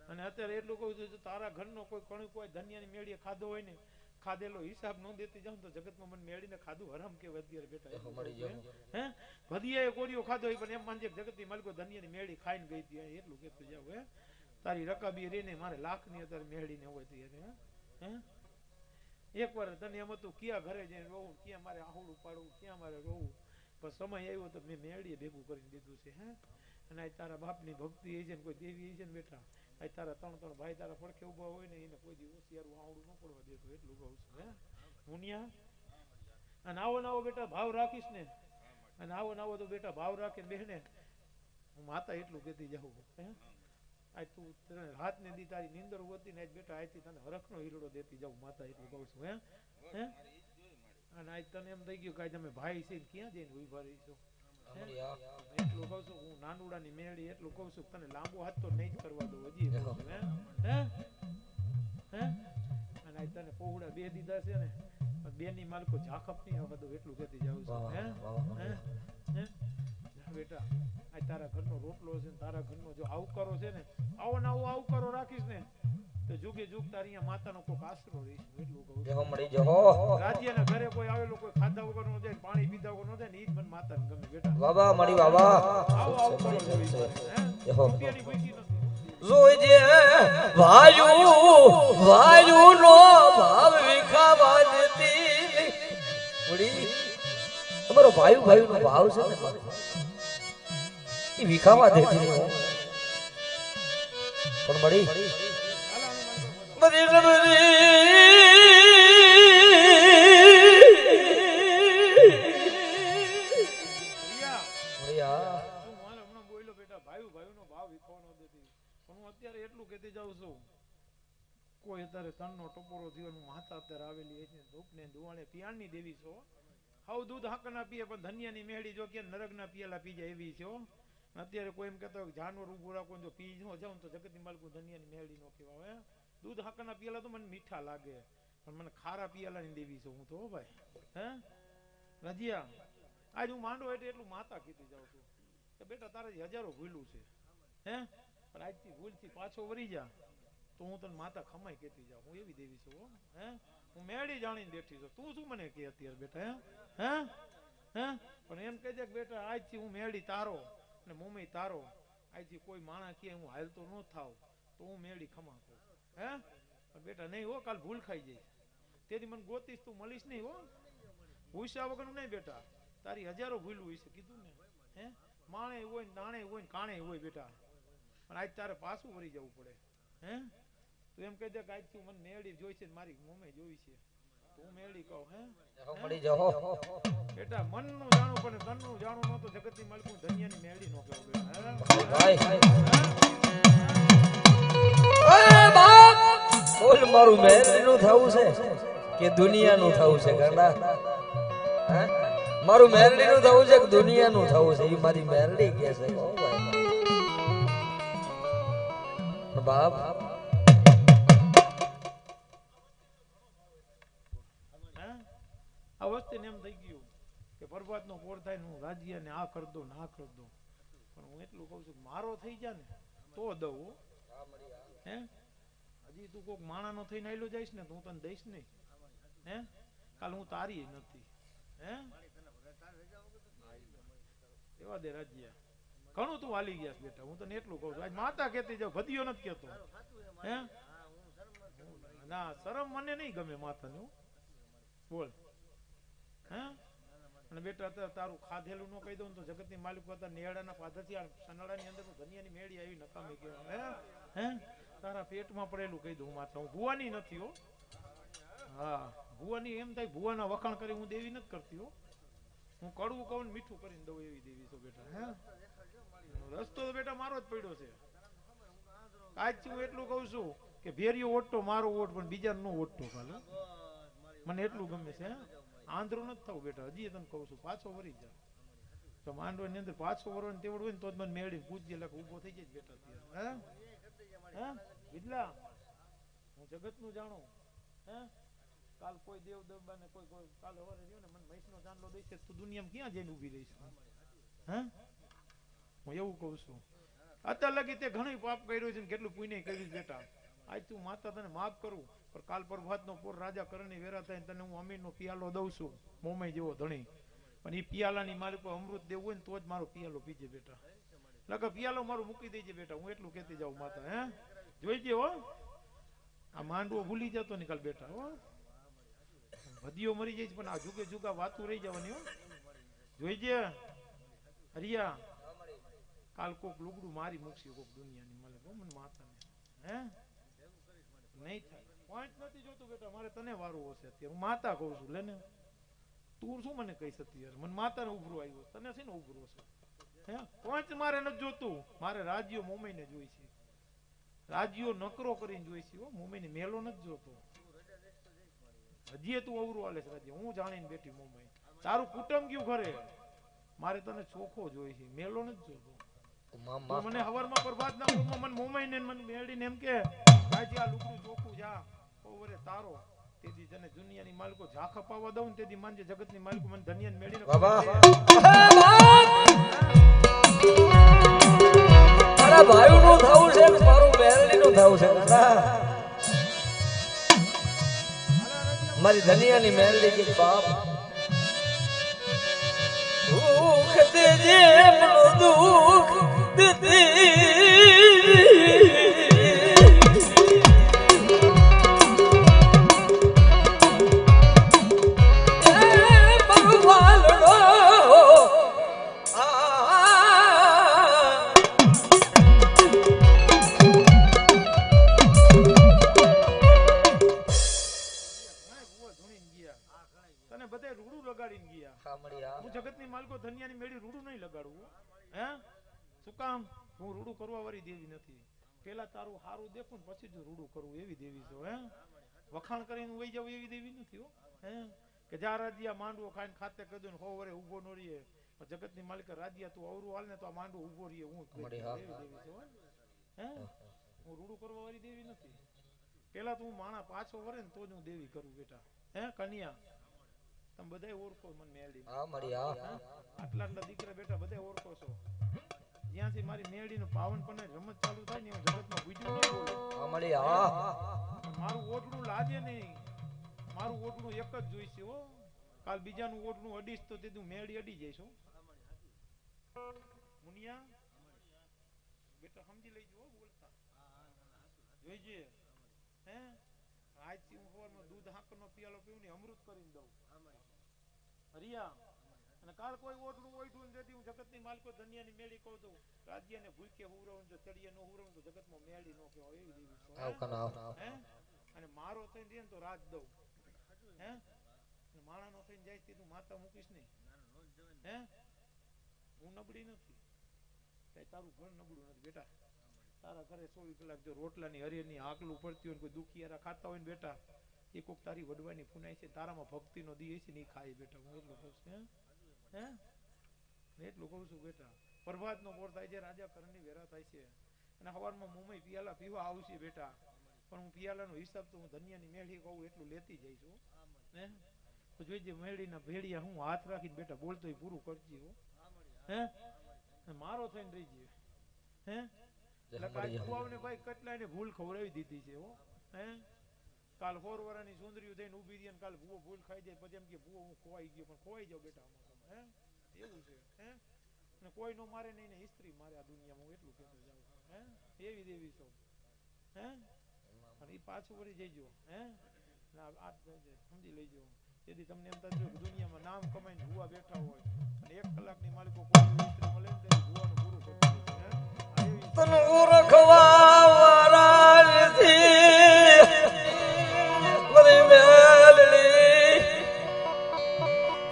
B: અને અત્યારે એટલું કહું છું તારા ઘરનો કોઈ કણું કોઈ ધનિયાની મેળીએ ખાધો હોય ને ખાધેલો હિસાબ ન દેતી જાઉં તો જગતમાં મને મેળીને ખાધું હરામ કેવાય અત્યારે બેટા. હે ભદિયાએ કોરિયો ખાધો હોય પણ એમ માનજે જગતની માલિકો ધનિયાની મેળી ખાઈને ગઈ હતી એટલું કહેતું જાવ. હે તારી રકાબી રહીને મારે લાખની અત્યારે મેળીને હોય ત્યારે. હે એકવાર તને એમ હતું ક્યાં ઘરે જઈને રોવું ક્યાં મારે આહુડું પાડવું ક્યાં મારે રોવું પણ સમય આવ્યો તો મેં મેળીએ ભેગું કરીને દીધું છે. હે અને આ તારા બાપની ભક્તિ એ છે ને કોઈ દેવી છે ને બેટા આ તારા ત્રણ ભાઈ તારા પડખે ઉભા હોય ને એને કોઈ દિવસ યાર આવડું ન પડવા દેતું એટલું કહું છું. હે મુનિયા અને આવો નાવો બેટા ભાવ રાખીશ ને અને આવો નાવો તો બેટા ભાવ રાખે બહેને હું માતા એટલું કહેતી જાઉં. હે આજ તું હાથ ને દી તારી નીંદર હોતી ને આજ બેટા આજથી તને હરખનો હીરડો દેતી જાઉં માતા એટલું કહું છું. હે અને આજ તને એમ થઈ ગયું કે તમે ભાઈ છે ક્યાં જઈને ઉભા રહીશું. એટલું કહું છું હું નાનુડાની મેળી એટલું કહું છું તને લાંબો હાથ તો નહીં જ કરવા દઉં હજી. હે અને આજ તને પોહડા બે દીધા છે ને બેની માલકો ઝાખપ નહીં આવવા દઉં એટલું કહેતી જાઉં છું. હે બેટા આ તારા ઘરનો રોટલો છે ને તારા ઘરનો જો આવકારો છે ને આવો ને આવો આવકારો રાખીશ ને તો જુગે જુગ તારી અહીંયા માતાનો કોઈ આશરો રહીશ એટલું કહું. રાજ્યના ઘરે કોઈ આવેલો કોઈ ખાધા વગર નો જાય પાણી પીધા વગર નો જાય ને ઈ જ મને માતાને ગમે બેટા.
A: બાબા મળી બાબા
B: આવો આવકારો જોઈએ. રૂપિયાની ભૂખી નથી
A: જોઈજે વાયુ નો ભાવ વિખાવા દેતી ઉડી તમારો ભાયુ નો ભાવ છે ને એ વિખાવા દેતી નહીં પણ મળી બધી
B: અત્યારે એટલું કહેતી જાઉં છું કોઈ અત્યારે તનનો ટપોરો થયો માતા અત્યારે આવેલી છે ધૂપ ને ધુવાણે પિયાણની દેવી છો હાવ દૂધ હાકના પીએ પણ ધનિયાની મેળી જો કે નરકના પિયાલા પી જાય એવી છે. અત્યારે કોઈ એમ કહેતો જાનવર ઉભું રાખો જો પી ન જાઉં તો જગતની માલકું ધનિયાની મેળી નો કહેવાય. દૂધ હાકના પિયાલા તો મને મીઠા લાગે પણ મને ખારા પિયાલાની દેવી છું હું તો ભાઈ. હે રજિયા આજ હું માંડો એટલે એટલું માતા કીધી જાઉં છું કે બેટા તારે હજારો ભૂલું છે. હે પણ આજથી ભૂલથી પાછો વળી જા તો હું તને માતા ખમાઈ કહેતી જાઉં હું એવી દેવી છું. હે હું મેળી જાણીને બેઠી છું તું શું મને કહે અત્યારે બેટા. હે હે પણ એમ કહે છે કે બેટા આજથી હું મેળી તારો ને મમ્મી તારો આજથી કોઈ માણા કહે હું હાલતો ન થાવ તો હું મેળી ખમા કહું. હે પણ બેટા નહીં હો કાલ ભૂલ ખાઈ જઈશ તેથી મને ગોતીશ તું મળીશ નહીં હો ભૂસ્યા વગરનું નહીં બેટા તારી હજારો ભૂલું હોય છે કીધું ને. હે માણે હોય ને દાણે હોય ને કાણે હોય બેટા પણ આજ તારે પાછું વળી જવું પડે. હે તું એમ કહી દે કે આજથી મને મેળી જોઈ છે મારી મમ્મી જોઈ છે તો હું મેળી કહું. હે
A: મળી જાઓ
B: બેટા મનનું જાણું પણ તનનું જાણું ન તો જગતની માલકું ધનિયાની મેળી નો કહેવું બેટા.
A: બોલ મારું મેરડીનું થવું છે કે દુનિયાનું થવું છે ગાંડા. હે મારું મેરડીનું થવું છે કે દુનિયાનું થવું છે એ મારી મેરડી કહે છે. બાપ
B: આ વસ્તુ એમ થઈ ગયું કે બરબાદ નો પોર થાય હું રાજ્ય ને આ કર દો ના કર દો પણ હું એટલું કઉ છું મારો થઈ જાય ને તો દઉં. હે હજી તું કોઈક માણા નો થઈને આવેલો જઈશ ને તો હું તને દઈશ નહીં. હે કાલ હું તારી નથી હે એવા દે રાજ્યા ઘણું તું હાલી ગયા બેટા હું તને એટલું કહું છું આજ માતા કહેતી જાવ ભદીયો નથી કહેતો હે ના શરમ મને નહીં ગમે માતાનું બોલ હે અને બેટા તારું ખાધેલું નો કહી દઉં તો જગતની માલિક હતા નેહડાના પાદરથી આ સનાડાની અંદર ધનિયાની મેળી આવી નકામી કહેવાય હે તારા પેટમાં પડેલું કહી દઉં માતા હું ભુવાની નથી હો હા ભુવાની એમ થાય ભુવાના વખાણ કરી હું દેવી નથી કરતી હો હું કડવું કહું ને મીઠું કરીને દઉં એવી દેવી છો બેટા હે રસ્તો તો બેટા મારો જ પડ્યો છે આજથી હું એટલું કહું છું કે ભેરિયો ઓટતો મારો ઓટ પણ બીજાનો નો ઓટતો કાલે મને એટલું ગમે છે આંધળું નથી થવું બેટા હજી તને કહું છું પાછો વરી જા તો માંડવાની અંદર પાછો વરવાની તેવડ હોય ને તો જ મને મેળવી પૂછજે એટલે ઊભો થઈ જાય બેટા હે હે વિદલા હું જગતનું જાણું હે કાલ કોઈ દેવ દબાને કોઈ કાલ હવારે રહ્યો ને મને મહેશનો ચાંદલો દઈશે તું દુનિયામાં ક્યાં જઈને ઊભી રહીશ હે હું એવું કહું છું અત્યાર લગી તે ઘણું પાપ કર્યું છે ને કેટલું પુણ્ય કર્યું બેટા આજ તું માતા તને માફ કરું પણ કાલ પ્રભાતનો પોર રાજા કરણી વેરા થાય તને હું અમીરનો પિયાલો દઉં છું મોમઈ જેવો ધણી પણ એ પિયાલાની માલિક અમૃત દેવું હોય ને તો જ મારો પિયાલો પીજે બેટા લગા પિયાલો મારું મૂકી દેજે બેટા હું એટલું કહેતી જાઉં માતા હે જોઈજે હો આ માંડવો ભૂલી જતો નિકાલ બેટા હો ભદીઓ મરી જાય પણ આ જુગે જુગા વાતું રહી જવાની હો જોઈજે હરિયા કાલ કોક લુગડું મારી મૂકશે કોક દુનિયાની માલિક હો મને માતાને હે નહીં થાય પોઈન્ટ નથી જોતું બેટા મારે તને વારું હશે અત્યારે હું માતા કહું છું લેને તું શું મને કહીશ અત્યારે મને માતાને ઉભરો આવ્યો તને છે ને ઉભરો છે હે પોઈન્ટ મારે નથી જોતું મારે રાજ્યો મોમઈને જોઈ છે રાજ્યો નકરો કરીને જોઈ છે હો મોમઈને મેલો નથી જોતો હજી તું અવરું હાલે છે રાજ્ય હું જાણીને બેઠી મોમઈ તારું કુટુંબ ગયું ઘરે મારે તને ચોખ્ખો જોઈ છે મેલો નથી જોતો મને હવારમાં પ્રભાતના પોરમાં મને મોમાઈને મને મેળીને એમ કે આજે આ લુગડું ચોખ્ખું જા ઓવરે તારો તેદી તને દુનિયાની માલિકો ઝાખ અપાવવા દઉં ને તેદી માનજે જગતની માલિકો મને ધનિયાને મેળીને
A: મારા ભાઈનું થાવું છે કે મારું મેરડીનું થાવું છે દાદા મારી ધનિયાની મેરડી કે બાપ દુઃખ દેજે મનો દુઃખ
B: જગતની માલિકો ધનિયાની મેળી રૂડું નહીં લગાડવું હે શું કામ હું રૂડું કરવા વાળી દેવી નથી પેલા તારું હારું દેખું પછી જ રૂડું કરવું એવી દેવી છો હે વખાણ કરીને વહી જાવ એવી દેવી નથી હો હે કે જા રાજ્યા માંડવો ખાઈને ખાતે કદું ને હો વરે ઊભો ન રહીએ જગતની માલિક રાજ્યા તું અવરું હાલ ને તો આ માંડવો ઊભો રહીએ હું એવી દેવી છો હે હું રૂડું કરવા વાળી દેવી નથી પેલા તું માણા પાછો વરે ને તો જ હું દેવી કરું બેટા હે કન્યા તમે બધાય ઓળખો મને મેળી આટલા દીકરા બેટા બધાય ઓળખો છો જ્યાંથી મારી મેળીનું પાવન પણ રમત ચાલુ થાય ને જગતમાં બીજું નહીં બોલે મારું ઓટલું લાજે નહીં મારું ઓટલું એક જ જોઈશે હો કાલ બીજાનું ઓટલું અડીશ તો તે મેળી અડી જઈશ હો મુનિયા બેટા સમજી લેજો બોલતા જોઈજે હે આજથી હું સવારમાં દૂધ હાકરનો પિયાલો પીવું ને અમૃત કરીને દઉં હરિયા અને કાલ કોઈ ઓટલું ઓઈઠું નથી હું જગતની માલિકો ધનિયાની મેળી કહું તો રાજ્યને ભૂલકે હુરવું જો ચડીએ નો હુરવું તો જગતમાં મેળી નો કહેવાય એવી દેવી હે અને મારો થઈને દે ને તો રાજ દઉં હે અને માણાનો થઈને જાય તે તું માતા મૂકીશ નહીં હે હું નબળી નથી કઈ તારું ઘર નબળું નથી બેટા તારા ઘરે 24 કલાક જો રોટલાની હરિયરની આકલું પડતી હોય કોઈ દુખિયારા ખાતા હોય ને બેટા એ કોક તારી વડવાની ફૂનાય છે તારામાં ભક્તિનો દી છે ને એ ખાય બેટા હું એટલું કહું છું હે એટલું કહું છું બેટા પ્રભાતનો પોર થાય છે રાજા કરણની વેરા થાય છે અને સવારમાં મુંબઈ પિયાલા પીવા આવશે બેટા પણ હું પિયાલાનો હિસાબ તો હું ધનિયાની મેળી કહું એટલું લેતી જઈશ હે તો જોઈજે મેળીના ભેડિયા હું હાથ રાખીને બેટા બોલતો પૂરું કરજી હો હે મારો થઈને રહી જઈએ હે એટલે ભાઈ કેટલા એને ભૂલ ખવડાવી દીધી છે હો હે કાલ 4 વર્ષની સુંદરીઓ થઈને ઊભી રહી અને કાલ ભૂવો ભૂલ ખાઈ જાય પછી એમ કે ભૂવો હું ખોવાઈ ગયો પણ ખોવાઈ જાવ બેટા હે એવું છે હે અને કોઈ નો મારે નહીં ને હિસ્ટ્રી મારે આ દુનિયામાં હું એટલું કહેતો જાઉં હે એવી દેવી છો હે અને એ પાછું વળી જઈજો હે આ સમજી લેજો તેથી તમને એમ થતું કે દુનિયામાં નામ કમાઈને ભૂવા બેઠા હોય અને 1 કલાકની માલિકો કોઈ હિસ્ટ્રી મળે ને તો ભૂવાનું પૂરું કરી દે હે
A: તન ઓળખવા વાળા નથી મારી મેલડી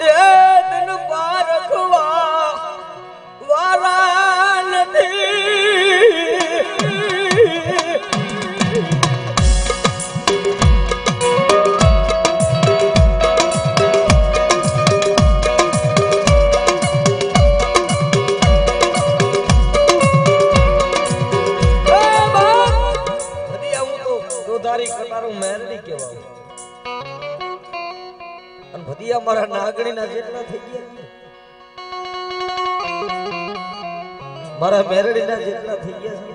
A: એ તન પારખવા વાળા નથી ભદિયા મારા નાગણીના જેટલા થઈ ગયા મારા મેરડીના જેટલા થઈ ગયા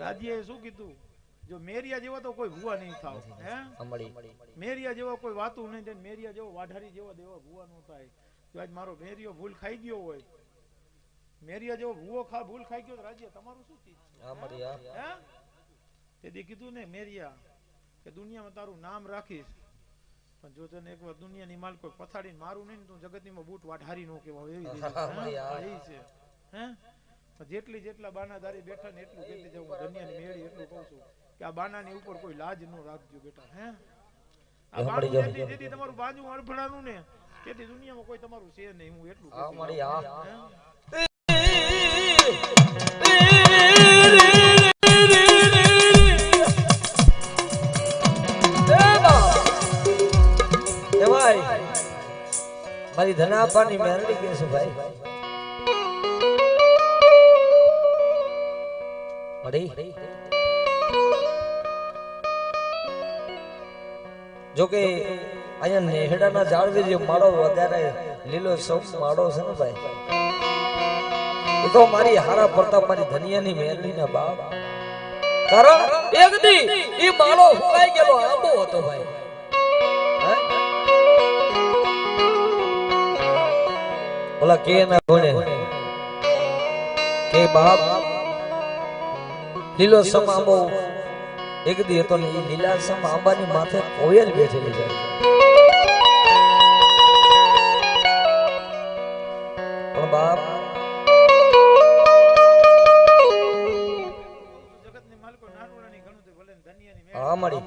B: રાજ્યએ શું કીધું જો મેરિયા જેવો તો કોઈ ભૂવા નહીં થાવ હે મેરિયા જેવો કોઈ વાતું નહીં મેરિયા જેવો વાઢારી જેવો દેવો ભૂવા નો થાય જો આજ મારો મેરિયો ભૂલ ખાઈ ગયો હોય મેરિયા જેવો ભૂવો ભૂલ ખાઈ ગયો રાજ્ય તમારું શું ચીજ હે તેથી કીધું ને મેરિયા કે દુનિયામાં તારું નામ રાખીશ પણ જો તને એકવાર દુનિયાની માલ કોઈ પથાડીને મારું નહીં તો જગતનીમાં બૂટ વાઢારી નો કહેવાય એવી છે હે જેટલી જેટલા બાનાધારી બેઠા ને એટલું કહેતી જાઉં દુનિયાની મેળી એટલું કહું છું કે આ બાનાની ઉપર કોઈ લાજ ન રાખજો બેટા હે આ બાનું જેથી તમારું બાજુ અડફડાનું ને તેથી દુનિયામાં કોઈ તમારું છે નહીં હું એટલું કહું
A: મારી ધનાપાની મેરડી કે છે ભાઈ મળી જોકે અહીંયા નેહડાના ઝાડવી જે માળો વધારે લીલો સૌ માળો છે ને ભાઈ એ તો મારી હારા પડતા મારી ધનિયાની મેરડીના બાપ કારણ એક દી એ માળો હુકાઈ ગયેલો આંબો હતો ભાઈ ઓલા કે ના ભણે કે બાપ લીલો સમ આંબો એક દી હતો ને એ લીલા સમ આંબાની માથે કોયલ બેઠેલી જાય પણ બાપ
B: જગતની માલિકો નાનોડાની ઘણું તે ભલે ધનિયાની મેળ
A: હા મળી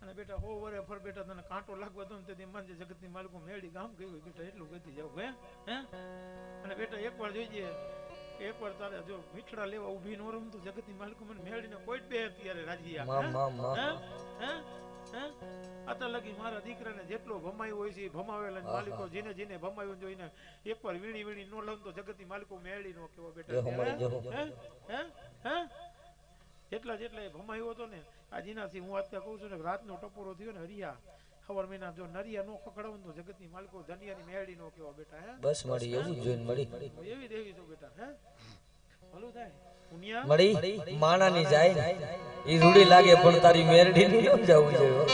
B: અને બેટા હો વરે ફર બેટા તને કાંટો લાગવા દો ને તેથી માનજે જગતની માલિકો મેળી ગામ ગયું બેટા એટલું ગતી જાવ હે અને બેટા એકવાર જોઈજે એકવાર તારે જો મીઠડા લેવા ઊભી નો રહું તો જગતની માલિકો મને મેળીને કોઈ બે ત્યારે રાજી આતા લગી મારા દીકરાને જેટલો ભમાયો હોય છે ભમાવેલા માલિકો જેને જેને ભમાયો જોઈને એકવાર વીણી વીણી નો લઉં તો જગતની માલિકો મેળી નો કેવો બેટા એટલા જેટલા ભમાયો હતો ને આજનાથી હું અત્યારે કહું છું ને રાતનો ટપોરો થયો ને હરિયા ખબર મહિના જો નરિયા નો ખકડાવું તો જગતની માલિકો ધનિયાની મેળી નો કેવા બેટા હે
A: બસ મળી એવું જોઈને મળી
B: એવી દેવી છો બેટા હે ભલું થાય પુણ્યા
A: મળી માણાની જાય ઈ રૂડી લાગે પણ તારી મેરડી ની ન જાવું જોઈએ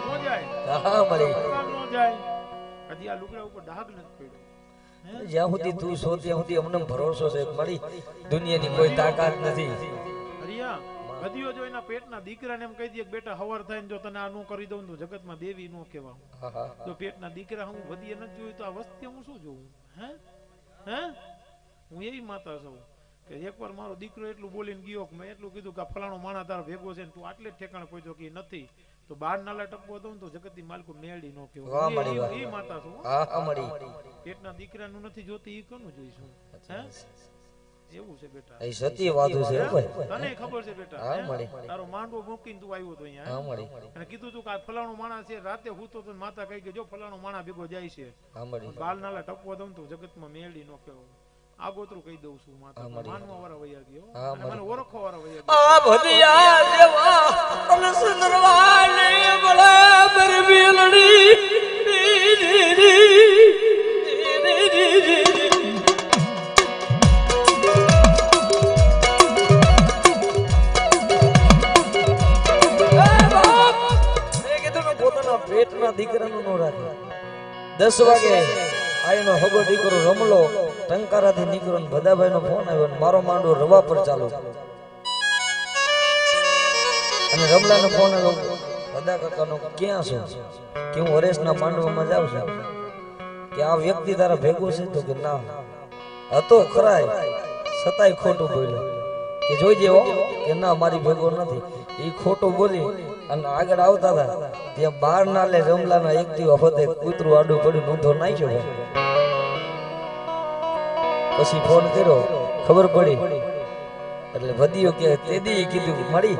B: નો જાય
A: હા મળી
B: નો જાય કદી આ લુગડા ઉપર ડાઘ નથી પડ્યો
A: જ્યાં સુધી તું છો ત્યાં સુધી અમને ભરોસો છે મળી દુનિયાની કોઈ તાકાત નથી
B: હરિયા ગદીઓ જો એના પેટના દીકરાને એમ કહી દે કે બેટા હવાર થાય ને જો તને આ નો કરી દઉં તો જગતમાં દેવી નો કહેવાય જો પેટના દીકરા હું વધીએ ન જોયું તો આ વસ્તી હું શું જોઉં હે હું એવી માતા છું કે એકવાર મારો દીકરો એટલું બોલીને ગયો કે મેં એટલું કીધું કે ફલાણો માણા તારો ભેગો છે ને તું આટલે જ ઠેકાણે પહોંચ્યો કે નથી તો બાર નાલા ટપવો દઉં તો જગતની માલકો મેળી નો કહેવાય એ માતા છું પેટના દીકરાનું નથી જોતી એ કોનું જોઈશું હે એવું છે બેટા
A: એ સત્ય વાતું છે
B: તને ખબર છે બેટા તારો માંડવો મૂકીને તું આવ્યો તો અહીંયા અને કીધું તું કે આ ફલાણો માણા છે રાતે હૂતો તો માતા કહી કે જો ફલાણો માણા ભેગો જાય છે બાલ નાલા ટપવો દઉં તો જગતમાં મેળી નો કહેવાય આગોતરું કહી દઉં છું માતા માનવા વાળા વયા ગયો અને મને ઓળખવા વાળા વયા ગયો
A: આ ભદિયા દેવા તન સુંદરવાને બળે બરબીલડી કોઈના પેટના દીકરાનું ન રાખે 10 વાગે આયનો હગો દીકરો રમલો ટંકારાથી નીકળ્યો ને ભદાભાઈનો ફોન આવ્યો ને મારો માંડવો રવા પર ચાલુ અને રમલાનો ફોન આવ્યો ભદા કાકાનો ક્યાં છો કે હું હરેશના માંડવામાં જાઉં છું કે આ વ્યક્તિ તારા ભેગું છે તો કે ના હતો ખરાય છતાંય ખોટું બોલ્યો કે જોઈજે હો કે ના મારી ભેગો નથી એ ખોટું બોલી અને આગળ આવતા હતા ત્યાં બાર નાલે રમલાના એકટીવા હોતે કૂતરું આડું પડ્યું ઊંધો નાખ્યો પછી ફોન કર્યો ખબર પડી એટલે વધ્યો કે તેદી કીધું મળી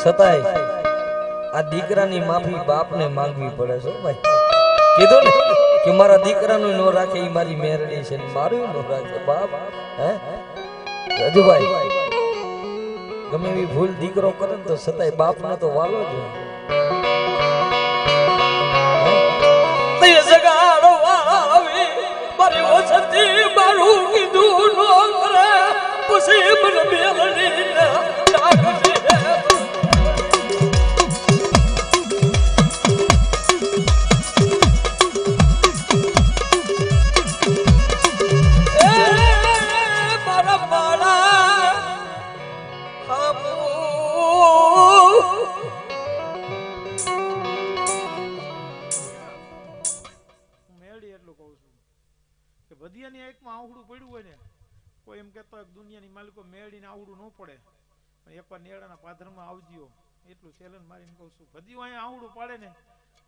A: છતાંય આ દીકરાની માફી બાપને માંગવી પડે છે ભાઈ કીધું ને કે મારા દીકરાનું નો રાખે એ મારી મેરડી છે મારું નો રાખે બાપ હે રાજુભાઈ ગમે એવી ભૂલ દીકરો કરે ને તો છતાંય બાપને તો વાલો જ
B: ભદિયાની એકમાં આવડું પડ્યું હોય ને કોઈ એમ કહેતો હોય દુનિયાની માલિકો મેળીને આવડું ન પડે પણ એકવાર નેડાના પાદરમાં આવજો એટલું સેલન મારીને કહું છું ભદિયું અહીંયા આવડું પાડે ને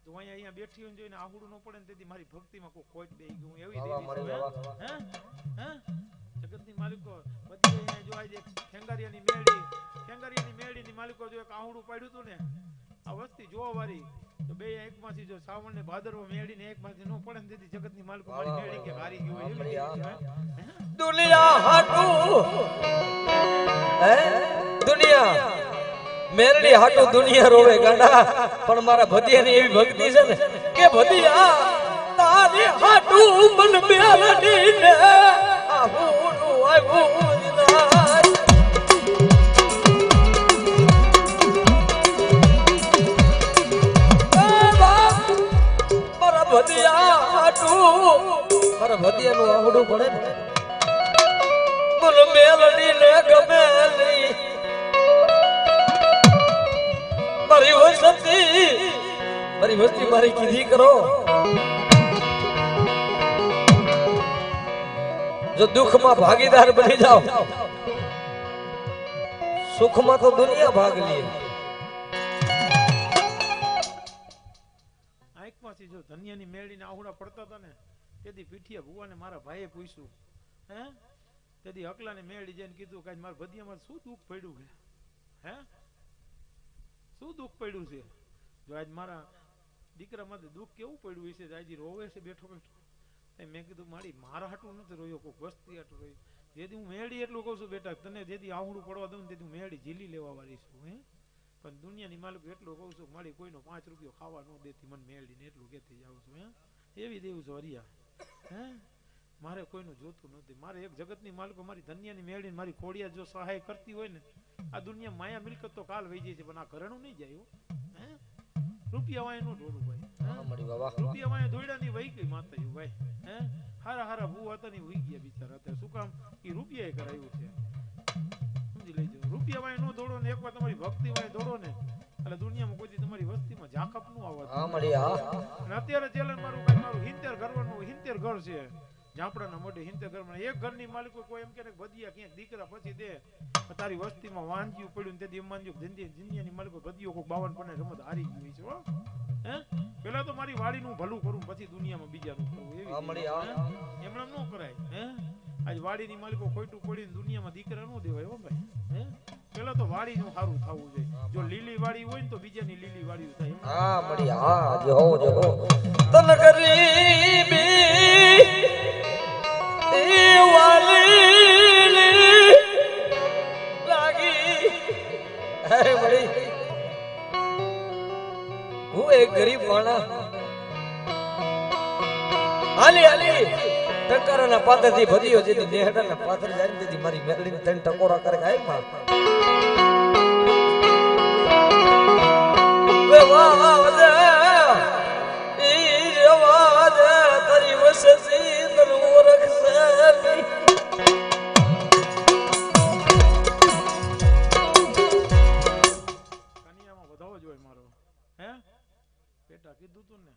B: તો અહીંયા બેઠી હોય જોઈને આવડું ન પડે ને તેથી મારી ભક્તિમાં કોઈ ખોટ બેહી ગયું એવી જગતની માલિકો બધી અહીંયા જો આજે ખેંગારિયાની મેળીની માલિકો જો એક આવડું પાડ્યું હતું ને આ વસ્તી જોવા વાળી તો બે એકમાંથી જો શ્રાવણ ને ભાદરવો મેળીને એકમાંથી નો પડે ને તેથી જગતની માલિકો મારી મેળી કે હારી ગયો એવી
A: દુનિયા હાટુ હે દુનિયા મેરડી હાટુ દુનિયા રોવે ગાંડા પણ મારા ભદિયાની એવી ભક્તિ છે ને કે ભદિયા તારી હાટુ મન બેલડી ને આહુડું આવ્યું ના મારા ભદિયાનું આવડું પડે ને મન મેલડી ને ગમેલી મારી વસ્તી મારી કીધી કરો જો દુઃખમાં ભાગીદાર બની જાઓ સુખમાં તો દુનિયા ભાગ લે
B: આંખમાંથી જો ધનિયાની મેળીને આહુડા પડતા હતા ને તેથી પીઠિયા ભુવાને મારા ભાઈએ પૂછ્યું હે તેથી હકલાને મેળી જઈને કીધું કે મારા ભદિયામાં શું દુઃખ પડ્યું છે હે શું દુઃખ પડ્યું છે જો આજ મારા દીકરામાં દુઃખ કેવું પડ્યું હશે આજે રોવે છે બેઠો મેં કીધું મારા હાટું નથી રોયો કોઈ વસ્તી હાટું રોયું જેથી હું મેળી એટલું કહું છું બેટા તને જેથી આવડું પડવા દઉં તેથી હું મેળી ઝીલી લેવા વાળી છું હે પણ દુનિયાની માલિક એટલું કહું છું મારી કોઈનો 5 રૂપિયો ખાવા ન દેતી મને મેળીને એટલું કહેતી જાઉં છું હે એવી દેવું છું હરિયા હે મારે કોઈનું જોતું નથી મારે એક જગતની માલિકો મારી ધનિયાની મેળીને મારી ખોડિયા જો સહાય કરતી હોય ને આ દુનિયા માયા મિલકત તો કાલ વહી જાય છે પણ આ ઘરણું નહીં જાય હે રૂપિયા વાય નો ઢોળું ભાઈ રૂપિયા વાય ધોળ્યાની વહી ગઈ માતાજી ભાઈ હે હારા હારા ભૂ હતા ની વહી ગયા બિચારા અત્યારે શું કામ એ રૂપિયા કરાયું છે સમજી લેજો રૂપિયા વાય નો દોડો ને એકવાર તમારી ભક્તિ વાય દોડો ને એટલે દુનિયામાં કોઈ તમારી વસ્તીમાં ઝાકપ નું આવવા અત્યારે ચેલેન્જ મારું કઈ મારું 70 ઘરવાનું 70 ઘર છે ઝાપડાના મોઢે 70 ઘરમાં એક ઘરની માલિકો કોઈ એમ કે ભદિયા ક્યાંક દીકરા પછી દે તારી વસ્તીમાં વાંજ્યું પડ્યું તેથી એમ માનજો દુનિયાની માલિકો ભદિયો કોઈ 52 પણ રમત હારી ગઈ છે હો હે પેલા તો મારી વાડીનું ભલું કરું પછી દુનિયામાં બીજાનું કરું એવી એમણે ન કરાય હે આજ વાડીની માલિકો ખોટું પડીને દુનિયામાં દીકરા નો દેવાય હો ભાઈ હે પેલા તો વાડીનું સારું થવું જોઈએ જો લીલી વાડી હોય ને તો બીજાની લીલી વાડી થાય હા મળી હા જો તન ગરીબી એ વાલી લાગી હે મળી હું એક ગરીબ માણસ હાલી ટકરાના પાદરથી ભદિયો જેથી નેહડાના પાદર જાય તેથી મારી મેરડીને 3 ટકોરા કરે કાય માં વે વાહ વાહ
A: સજી તરવો રક્ષની
B: કનિયામાં વધાવો જોઈએ મારો હે બેટા કીધું તું ને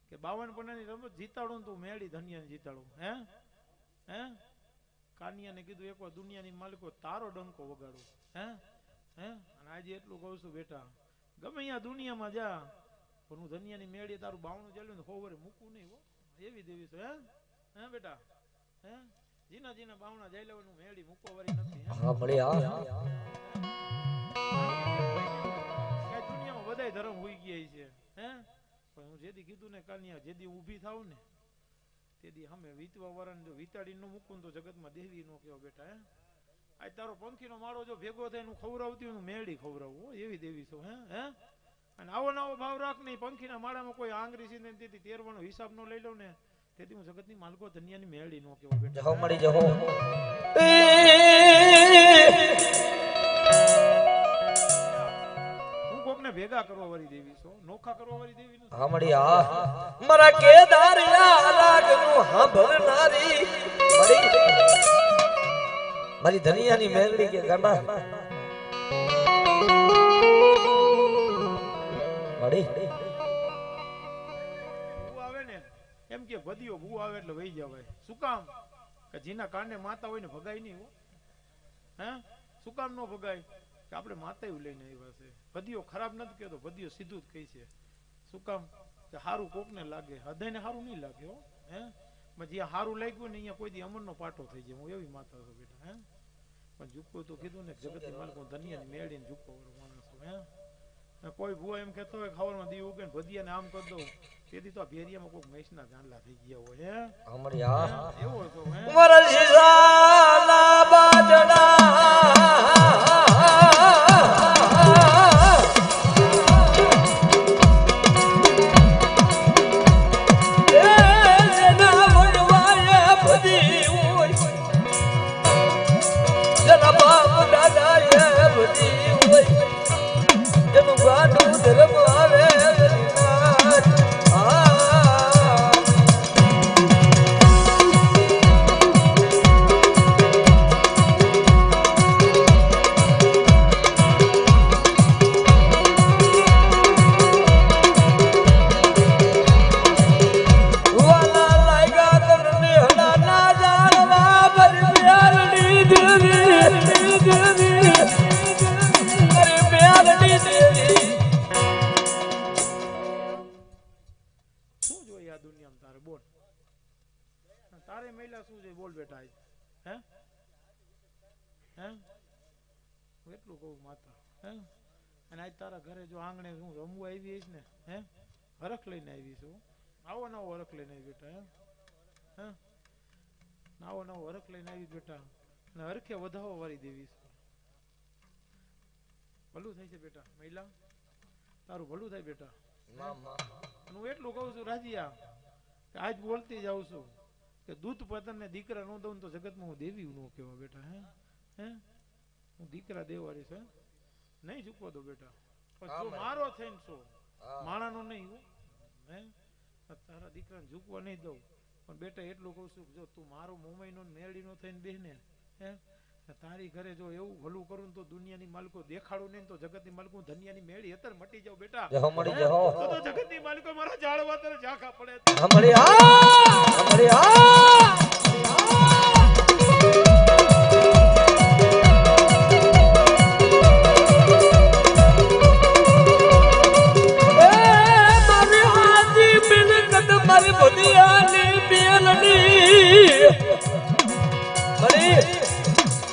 B: કે 52 પન્નાની રમત જીતાડું તું મેળી ધનિયાને જીતાડું હે હે કાનિયાને કીધું એકવાર દુનિયાની માલિકો તારો ડંકો વગાડો હે હે અને આજે એટલું કહું છું બેટા ગમે અહીંયા દુનિયામાં જા પણ હું ધનિયાની મેળી તારું બાવણું ચાલ્યું ને ખોવરે મૂકું નહીં હો એવી દેવી છે હે હે બેટા હે જીના જીના બાવણા જઈ લેવાનું મેળી મૂકો વરી નથી હે
A: હા મળી આ
B: દુનિયામાં બધાય ધર્મ હોઈ ગયા છે હે પણ હું જેદી કીધું ને કાનિયા જેદી ઊભી થાવ ને તેદી અમે વીતવા વરણ જો વિતાડી ન મૂકું તો જગતમાં દેવી નો કહેવો બેટા હે આ તારો પંખીનો માળો જો ભેગો થાય હું ખવરાવતી હું મેળી ખવરાવું એવી દેવી છું હે હે અને આવો નવો ભાવ રાખ નહીં પંખીના માળામાં કોઈ આંગળી સીને તેથી તેરવાનો હિસાબ નો લઈ લઉં ને તેથી હું જગતની માલકો ધનિયાની મેળી નો કહેવો બેટા
A: જહો મળી જહો
B: હું કોકને ભેગા કરવા વાળી દેવી છું નોખા કરવા વાળી દેવી નથી
A: હા મળી આ મારા કેદારિયા લાગનું સાંભળનારી મળી મારી ધનિયાની મેલડી કે ગાંડા મળી
B: ભૂ આવે ને એમ કે ભદીઓ ભૂ આવે એટલે વહી જવાય શું કામ કે જેના કાંડે માતા હોય ને ભગાય નહીં હો હે શું કામ નો ભગાય કે આપણે માતાયું લઈને આવ્યા છે ભદીઓ ખરાબ નથી કહેતો ભદીઓ સીધું જ કહી છે શું કામ કે હારું કોકને લાગે હૃદયને હારું નહીં લાગે હો હે જ્યાં હારું લાગ્યું ને અહીંયા કોઈ દી અમરનો પાટો થઈ જાય હું એવી માતા છું બેટા હે પણ ઝૂકો તો કીધું ને જગતની માલિક હું ધનિયાની મેળીને ઝૂકો વાળો માણસ છું હે કોઈ ભૂવા એમ કહેતો હોય ખાવામાં દી ઉગે ને ભદિયાને આમ કરી દઉં તેથી તો આ ભેરિયામાં કોઈ મહેશના ગાંડલા થઈ ગયા હોય હે
A: અમારી આ
B: એવો હતો હે
A: વરસીસાના બાજડા
B: તારે મહિલા શું છે બોલ બેટા હે હે હું એટલું કહું માતા હે અને આજ તારા ઘરે જો આંગણે હું રમવા આવી હઈશ ને હે હરખ લઈને આવી છું આવો નવો હરખ લઈને આવી બેટા હે હે આવો નવો હરખ લઈને આવી બેટા અને હરખે વધાવો વાળી દેવી છે ભલું થાય છે બેટા મહિલા તારું ભલું થાય બેટા હું એટલું કહું છું રાજીયા કે આજ બોલતી જાઉં છું કે દૂધ પતન ને દીકરા નો દઉં તો જગતમાં હું દેવી નો કહેવા બેટા હે હે હું દીકરા દેવારી છે નહીં ઝૂકવા દો બેટા પણ જો મારો થઈને છો માણાનો નહીં હે તારા દીકરાને ઝૂકવા નહીં દઉં પણ બેટા એટલું કહું છું જો તું મારો મોમાઈનો મેરડીનો થઈને બેહને હે તારી ઘરે જો એવું ભલું કરું તો દુનિયાની માલિકો દેખાડું નહીં તો જગતની માલિકો ધનિયાની મેળી અત્યારે મટી જાવ બેટા
A: જહો મળી જહો
B: તો જગતની માલિકો મારા જાળવા તર ઝાંખા પડે
A: અમારી આ અમારી આ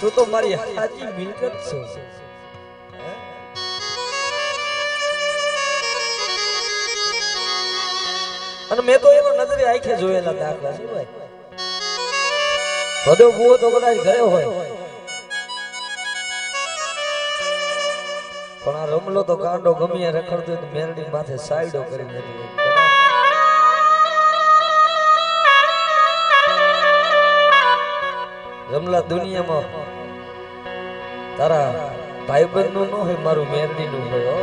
A: તું તો મારી હાજી મિલકત છે અને મેં તો એનો નજરે આંખે જોયેલા દાખલા છે ભાઈ બધો બુઓ તો કદાચ ઘરે હોય પણ આ રમલો તો કાંડો ગમ્યા રખડતો મેરડી માથે સાઈડો કરીને રમલા દુનિયામાં તારા ભાઈબંધ નું ન હોય મારું મેરડી નું હોય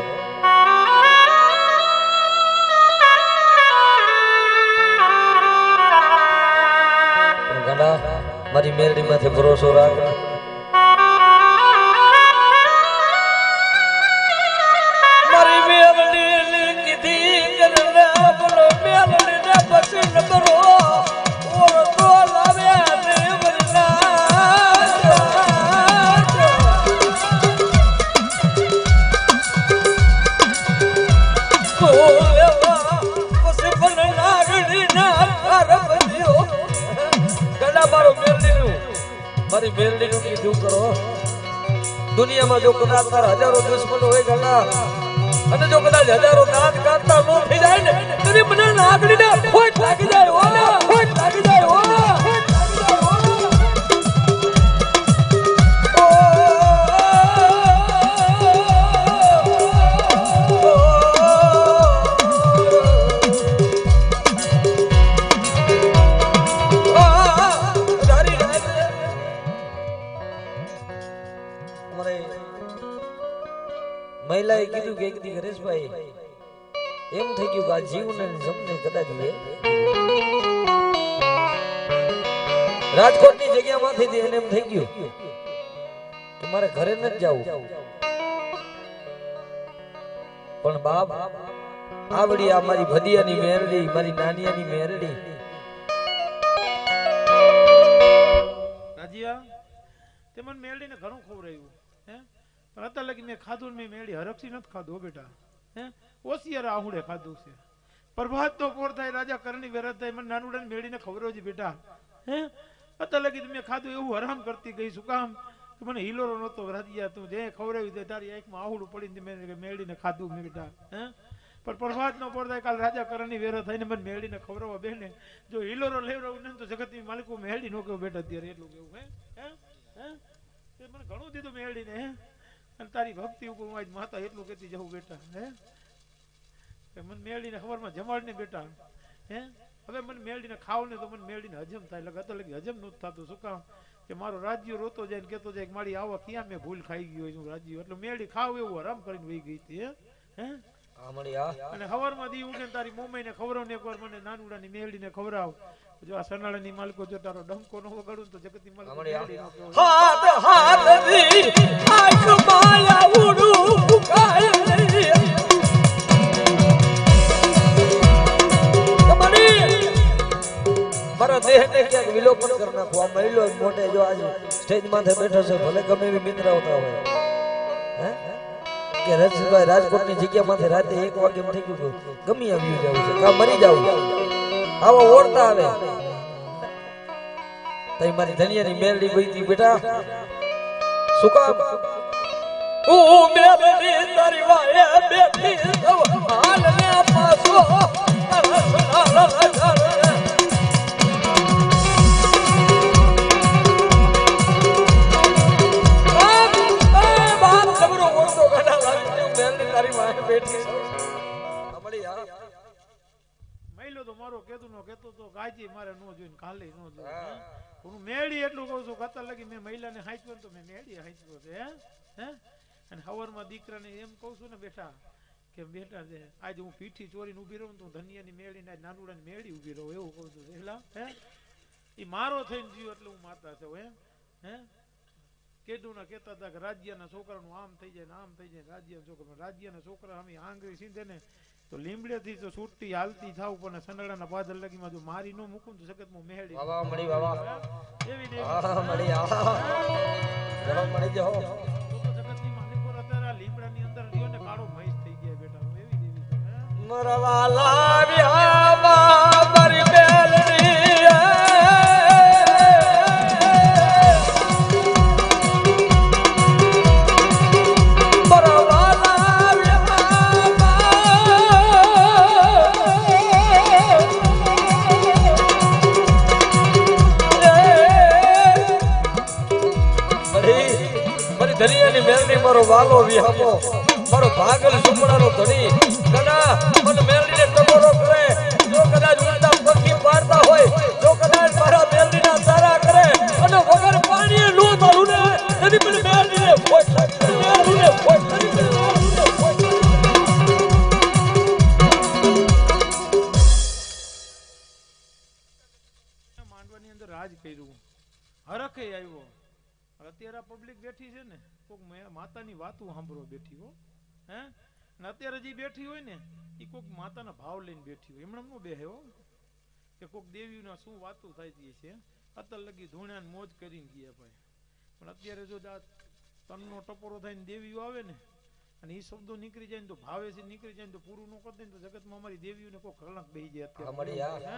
A: મારી મેરડી માંથી ભરોસો રાખ. મારી મેરડી કીધી કરના બોલો મેરડી ને પછી ન કરો ઓળખો લાવ્યા ને વરના પછી પણ નાગડી ના ઘર બન્યો. ગડા મારો મારી મેરડી નું કીધું કરો. દુનિયામાં જો કદાચ તારા હજારો દુશ્મનો હોય ગણા અને જો કદાચ હજારો દાંત કાઢતા નો થઈ જાય ને તરી મને નાગડીને ખોટ લાગી જાય હો ને ખોટ લાગી જાય હો ને. મહિલાએ કીધું કે એક દી હરેશભાઈ એમ થઈ ગયું કે આ જીવને જમને કદાચ લે રાજકોટની જગ્યામાંથી એને એમ થઈ ગયું કે મારે ઘરે ન જવું. પણ બાપ આવડી આ મારી ભદિયાની મેરડી મારી નાનિયાની મેરડી
B: રાજીયા તે મને મેરડીને ઘણું ખવરાયું હે પણ અત્યારે લગી મેં ખાધું મેં મેળી હરક્ષી નથી ખાધું બેટા હે ઓસિયાર આહુડે ખાધું છે. પ્રભાત તો પોર થાય રાજા કરણી વેરત થાય મને નાનુડા મેળીને ખવડાવજે બેટા હે અત્યારે લગી મેં ખાધું એવું હરામ કરતી ગઈ શું કામ કે મને હિલોરો નહોતો રાજીયા તું જે ખવડાવ્યું તે તારી આંખમાં આહુડું પડીને મેં મેળીને ખાધું મેં બેટા હે પણ પ્રભાત નો પોર થાય કાલ રાજા કરણી વેરત થઈને મને મેળીને ખવડાવવા બેને જો હિલોરો લેવડાવું ને તો જગતની માલિકો મેળી નો કેવું બેટા અત્યારે એટલું કેવું હે હે તે મને ઘણું દીધું મેળીને હે અને તારી ભક્તિ ઉપર હું આજ માતા એટલું કહેતી જવું બેટા હે મને મેળીને ખબરમાં જમાડને બેટા હે હવે મને મેળીને ખાવ ને તો મને મેળીને હજમ થાય એટલે ગતો લગી હજમ નહોતું થતું શું કામ કે મારો રાજ્ય રોતો જાય ને કહેતો જાય કે મારી આવા ક્યાં મેં ભૂલ ખાઈ ગયો છું રાજ્ય એટલે મેળી ખાવ એવું આરામ કરીને વહી ગઈ હતી હે અને હવારમાં દી ઉઠે તારી મોમાઈને ખવડાવ ને એકવાર મને નાનુડાની મેળીને ખવડાવ જો આ સનાળાની માલિકો જો તારો ડંકો નો વગાડું તો જગતની માલિકો હાથ હાથ દી આંખ માયા ઉડું ફુકાય મારા દેહને ક્યાંક વિલોપન કરી નાખો. આ મહિલો મોટે જો આજે સ્ટેજ માથે બેઠો છે ભલે ગમે એવી મિત્ર આવતા હોય હે કે રજભાઈ રાજકોટની જગ્યા માથે રાતે 1 વાગે થઈ ગયું ગમી આવ્યું જવું છે કા મરી જાવ આવા ઓળતા આવે તઈ મારી ધનિયાની મેરડી બેઠી બેટા શું કામ ઓ મેરડી તારી વાએ બેઠી સવ હાલ ને પાસો મહિલો તો મારો કેતું નો કેતો તો ગાજી મારે નો જોઈને કાલે નો જોઈ હું મેળી એટલું કહું છું કતર લગી મેં મહિલાને હાંચ્યો તો મેં મેળી હાંચ્યો છે હે અને હવરમાં દીકરાને એમ કહું છું ને બેટા કે બેટા છે આજે હું પીઠી ચોરીને ઊભી રહું તો ધનિયાની મેળીને નાનુડાની મેળી ઊભી રહું એવું કહું છું એટલા હે એ મારો થઈને જીવ એટલે હું માતા છે હે કેદુના કહેતા હતા કે રાજ્યના છોકરાનું આમ થઈ જાય ને આમ થઈ જાય રાજ્યના છોકરા અમે આંગળી સીધે ને તો લીમડેથી તો છૂટતી હાલતી થાવ પણ સનડાના પાદર લગીમાં જો મારી નો મૂકું તો જગતમાં મેળી વાવા મળી વાવા એવી ને મળી જરા મળી જાઓ તો જગતની માલિકો અત્યારે લીમડાની અંદર રહ્યો ને કાળો મહેશ થઈ ગયા બેટા એવી દેવી છે મરવા લાવ્યા મારી મેલડી ધનિયાની મેલડી મારો વાલો વિહામો મારો ભાગલ સુપડાનો ધણી કદા મને મેલડીને ટકોરો કરે જો કદાચ ઉલટા પક્ષી પાડતા હોય જો કદાચ મારા મેલડીના તારા કરે અને વગર પાણીએ નો તારું ને નદી મને મેલડીને ફોટ લાગે મેલડીને ફોટ લાગે માંડવાની અંદર રાજ કર્યું હરખે આવ્યો. અત્યારે પબ્લિક બેઠી છે ને કોક માતાની વાતો સાંભળવા બેઠી હો. હે ને અત્યારે જે બેઠી હોય ને એ કોક માતાના ભાવ લઈને બેઠી હોય. એમણે ન બેહે હો કે કોક દેવીના શું વાતો થાય છે. અત્યારે લગી ધૂણ્યા ને મોજ કરીને ગયા ભાઈ. પણ અત્યારે જો તનનો ટપોરો થઈને દેવીઓ આવે ને અને એ શબ્દો નીકળી જાય ને તો ભાવે છે નીકળી જાય ને તો પૂરું ન કરી દે ને તો જગતમાં અમારી દેવીઓને કોઈ કલંક બેસી જાય.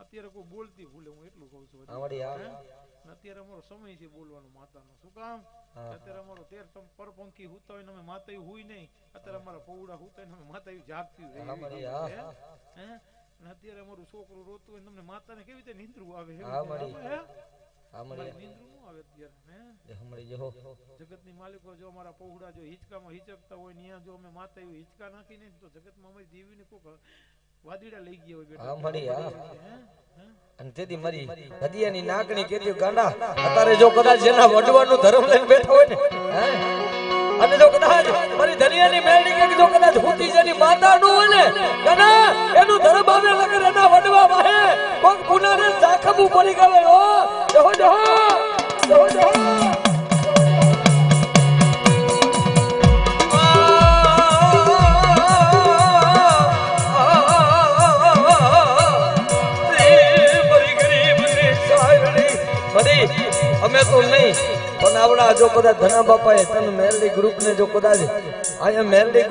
B: અત્યારે કોઈ બોલતી ભૂલે, હું એટલું કઉ છું. અત્યારે અમારો સમય છે બોલવાનો માતાનો. શું કામ? અત્યારે અમારો 13 પરપંખી હુતા હોય ને અમે માતા હુઈ નહીં. અત્યારે અમારા પૌડા હુતા હોય ને અમે માતા જાગતી હોય. અત્યારે અમારું છોકરું રોતું હોય ને તમને માતાને કેવી રીતે નીંદરું આવે? જગતની માલિકો જો અમારા પૌડા જો હિંચકામાં હિંચકતા હોય ને જો અમે માતા એવું હિંચકા નાખીને તો જગતમાં અમારી દેવીને કોઈ વાદીડા લઈ ગયા હોય.
A: અને તેથી મારી હદિયાની નાકની કેતી ગાંડા અત્યારે જો કદાચ જેના વડવાનું ધર્મ લઈને બેઠા હોય ને અને જો કદાચ મારી ધનિયાની મેળડી કે જો કદાચ હુતી જેની માતાનું હોય ને કના એનું ધર્મ આવે લગર એના વડવા વાહે કોક પુનારે જાખમું પડી ગયો. જો જો જો જો અમે તો નહીં પણ આવડા જો કદાચ ધના બાપાએ તને મેલડી ગ્રુપ ને જો કદાચ અહીંયા મેલડી